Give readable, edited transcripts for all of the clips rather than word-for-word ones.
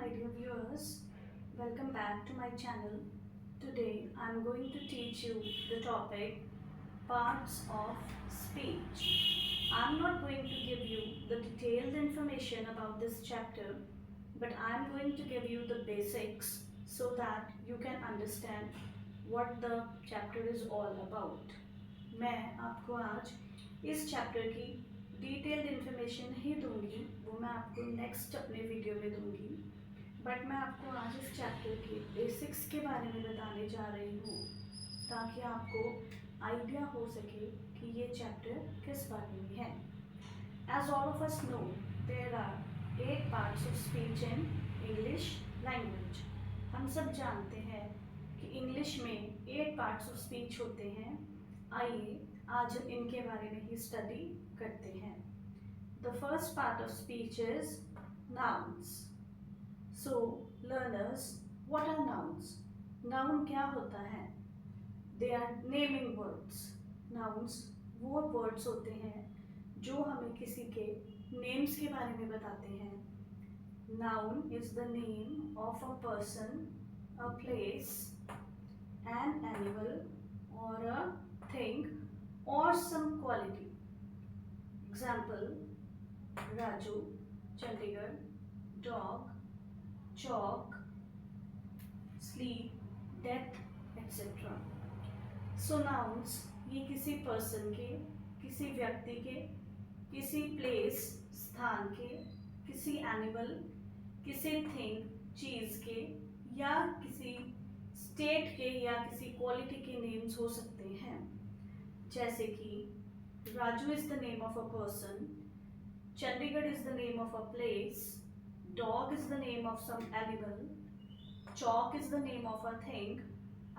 dear viewers, welcome back to my channel. Today I am going to teach you the topic parts of speech. I am not going to give you the detailed information about this chapter, but I am going to give you the basics so that you can understand what the chapter is all about. मैं आपको आज इस chapter की detailed information ही दूंगी, वो मैं आपको next अपने वीडियो में दूंगी, बट मैं आपको आज इस चैप्टर के बेसिक्स के बारे में बताने जा रही हूँ ताकि आपको आइडिया हो सके कि ये चैप्टर किस बारे में है. As all of us know, there are 8 parts of speech in English language. हम सब जानते हैं कि इंग्लिश में 8 पार्ट्स ऑफ स्पीच होते हैं. आइए आज हम इनके बारे में ही स्टडी करते हैं. The first part of speech is nouns. So learners, what are nouns? Noun क्या होता है? They are naming words. Nouns वो वर्ड्स होते हैं जो हमें किसी के नेम्स के बारे में बताते हैं. Noun is the name of a person, a place, an animal और अ thing or some quality. Example: Raju, Chandigarh, dog, chalk, sleep, death, etc. So nouns ये किसी person के, किसी व्यक्ति के, किसी place स्थान के, किसी animal, किसी thing चीज़ के, या किसी state के या किसी quality के names हो सकते हैं. जैसे कि Raju is the name of a person, Chandigarh is the name of a place, dog is the name of some animal, chalk is the name of a thing,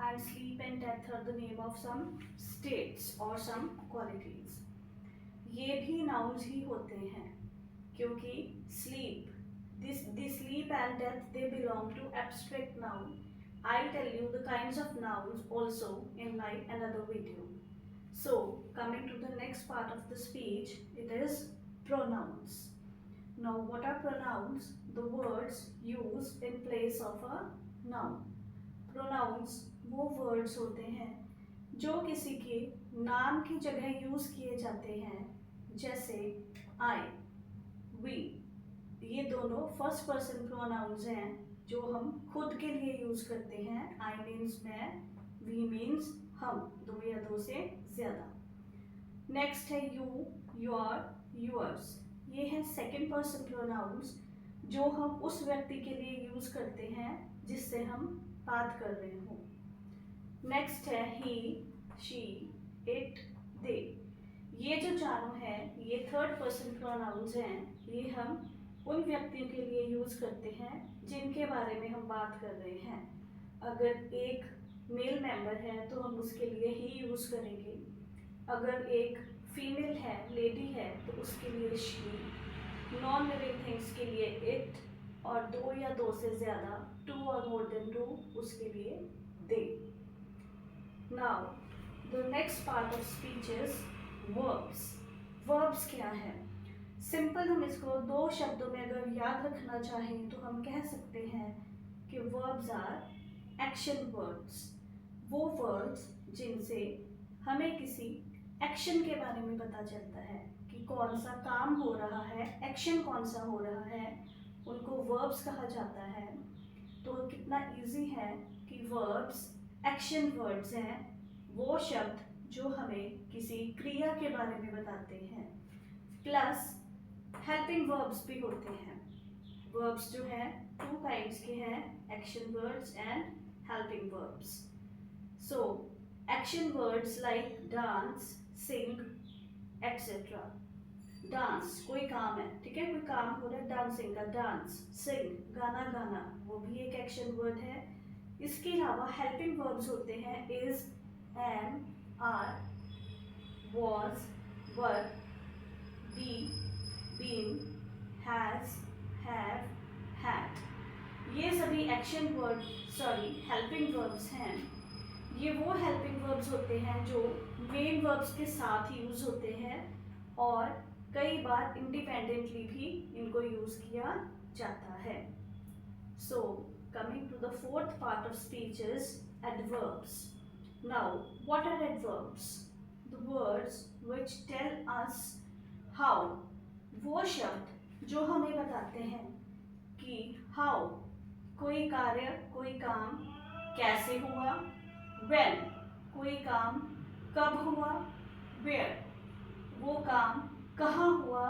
and sleep and death are the name of some states और some qualities. ये भी nouns ही होते हैं क्योंकि sleep, this sleep and death they belong to abstract noun. I'll tell you the kinds of nouns also in my another video. So, coming to the next part of the speech, it is pronouns. Now, what are pronouns? The words used in place of a noun. Pronouns वो words होते हैं जो किसी के नाम की जगह use किए जाते हैं. जैसे I, we. ये दोनों फर्स्ट पर्सन प्रोनाउंस हैं जो हम खुद के लिए यूज करते हैं. I मीन्स मैं, we मीन्स हम, दो या दो से ज्यादा. नेक्स्ट है यू, योर, योर्स. ये है सेकंड पर्सन प्रोनाउंस जो हम उस व्यक्ति के लिए यूज करते हैं जिससे हम बात कर रहे हो. नेक्स्ट है ही, शी, इट, दे. ये जो चारों हैं ये थर्ड पर्सन प्रोनाउंस हैं. ये हम उन व्यक्तियों के लिए यूज करते हैं जिनके बारे में हम बात कर रहे हैं. अगर एक मेल मेंबर है तो हम उसके लिए ही यूज करेंगे. अगर एक फीमेल है, लेडी है, तो उसके लिए शी. नॉन लिविंग थिंग्स के लिए इट, और दो या दो से ज्यादा, टू और मोर देन टू, उसके लिए दे. Now the next part of speech is verbs. Verbs क्या है? सिंपल हम इसको दो शब्दों में अगर याद रखना चाहें तो हम कह सकते हैं कि वर्ब्स आर एक्शन वर्ड्स. वो वर्ड्स जिनसे हमें किसी एक्शन के बारे में पता चलता है कि कौन सा काम हो रहा है, एक्शन कौन सा हो रहा है, उनको वर्ब्स कहा जाता है. तो कितना इजी है कि वर्ब्स एक्शन वर्ड्स हैं, वो शब्द जो हमें किसी क्रिया के बारे में बताते हैं. प्लस हेल्पिंग वर्ब्स भी होते हैं. वर्ब्स जो हैं 2 काइंड्स के हैं, action words and helping verbs. So, action words like dance, sing, etc. Dance कोई काम है, ठीक है, कोई काम हो रहा है डांसिंग का, डांस. सिंग गाना गाना, वो भी एक एक्शन वर्ड है. इसके अलावा हेल्पिंग वर्ब्स होते हैं is, am, are, was, were, be, been, has, have, had. ये सभी एक्शन वर्ड हेल्पिंग वर्ब्स हैं. ये वो हेल्पिंग वर्ब्स होते हैं जो मेन वर्ब्स के साथ यूज होते हैं और कई बार इंडिपेंडेंटली भी इनको यूज किया जाता है. So coming to the fourth part of speech is adverbs. Now what are adverbs? The words which tell us how. वो शब्द जो हमें बताते हैं कि how कोई कार्य कोई काम कैसे हुआ, when कोई काम कब हुआ, where वो काम कहाँ हुआ,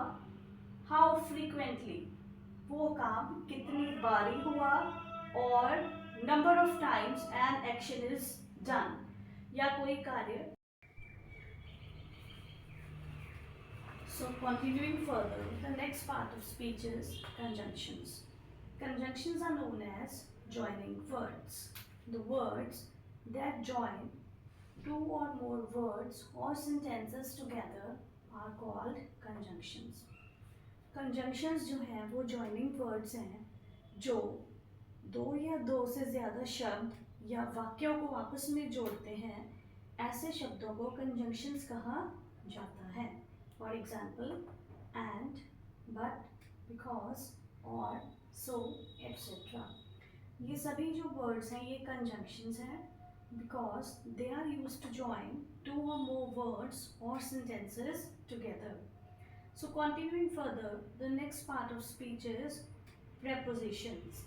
how frequently वो काम कितनी बारी हुआ, और number of times an action is done या कोई कार्य. So continuing further, the next part of speech is conjunctions. Conjunctions are known as joining words. The words that join two or more words or sentences together are called conjunctions. Conjunctions जो हैं वो joining words हैं जो दो या दो से ज़्यादा शब्द या वाक्यों को आपस में जोड़ते हैं. ऐसे शब्दों को conjunctions कहा जाता है. For example, and, but, because, or, so, etc. ये सभी जो words हैं ये conjunctions हैं because they are used to join two or more words or sentences together. So continuing further, the next part of speech is prepositions.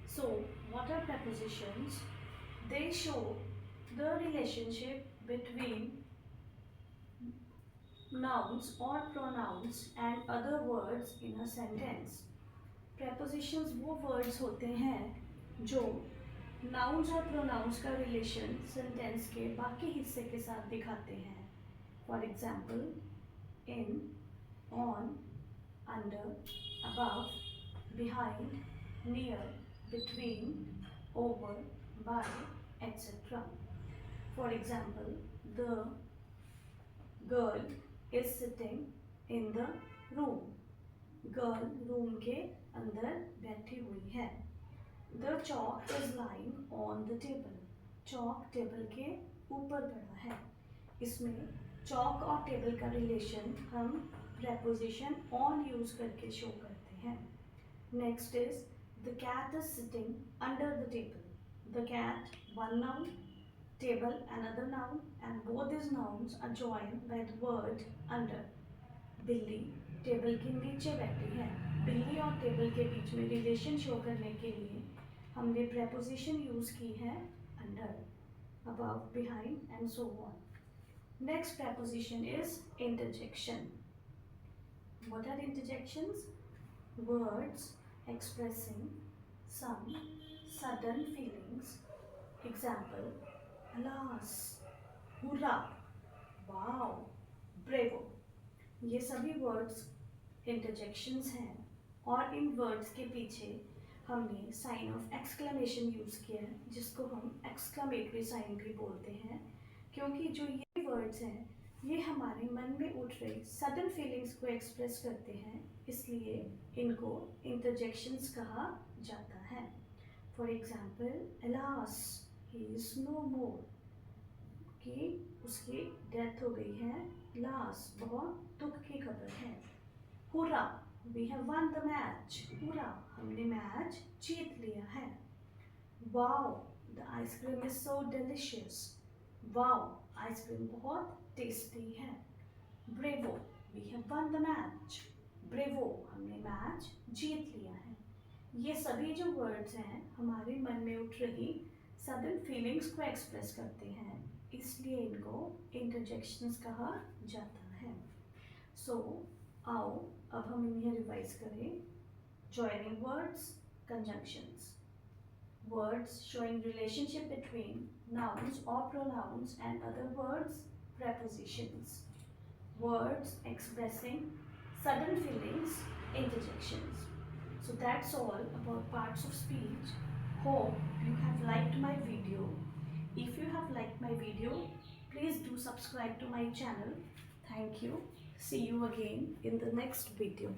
So what are prepositions? They show the relationship between nouns or pronouns and other words in a sentence. Prepositions वो words होते हैं जो nouns और pronouns का relation sentence के बाकी हिस्से के साथ दिखाते हैं. For example, in, on, under, above, behind, near, between, over, by, etc. For example, the girl is sitting in the room. Girl room के अंदर बैठी हुई है. The chalk is lying on the table. Chalk table के ऊपर पड़ा है. इसमें chalk और टेबल का रिलेशन हम preposition on यूज करके शो करते हैं. Next is the cat is sitting under the table. The cat one noun, table another noun, and both these nouns are joined by the word under. बिल्ली table के नीचे बैठी है. बिल्ली और टेबल के बीच में रिलेशन शो करने के लिए हमने preposition यूज की है under, above, behind and so on. Next preposition is interjection. What are interjections? Words expressing some sudden feelings. Example, alas, hurrah, wow, bravo. ये सभी वर्ड्स इंटरजेक्शंस हैं और इन वर्ड्स के पीछे हमने साइन ऑफ एक्सक्लेमेशन यूज़ किया है जिसको हम एक्सक्लेमेटरी साइन भी बोलते हैं, क्योंकि जो ये वर्ड्स हैं ये हमारे मन में उठ रही सडन फीलिंग्स को एक्सप्रेस करते हैं, इसलिए इनको इंटरजेक्शंस कहा जाता है. For example, alas he is no more, कि उसकी डेथ हो गई है. लास बहुत दुख की खबर है. Hurrah, we have won the match. Hurrah, हमने मैच जीत लिया है. Wow, the ice cream is so delicious. Wow, ice cream बहुत टेस्टी है. Bravo, we have won the match. Bravo, हमने मैच जीत लिया है. ये सभी जो वर्ड्स हैं हमारे मन में उठ रही सडन फीलिंग्स को एक्सप्रेस करते हैं, इसलिए इनको इंटरजेक्शंस कहा जाता है. सो आओ अब हम इन्हें रिवाइज करें. Joining words, conjunctions. Words showing relationship between nouns or pronouns and other words, prepositions. Words expressing sudden feelings, interjections. So that's all about parts of speech. Hope you have liked my video. If you have liked my video, please do subscribe to my channel. Thank you. See you again in the next video.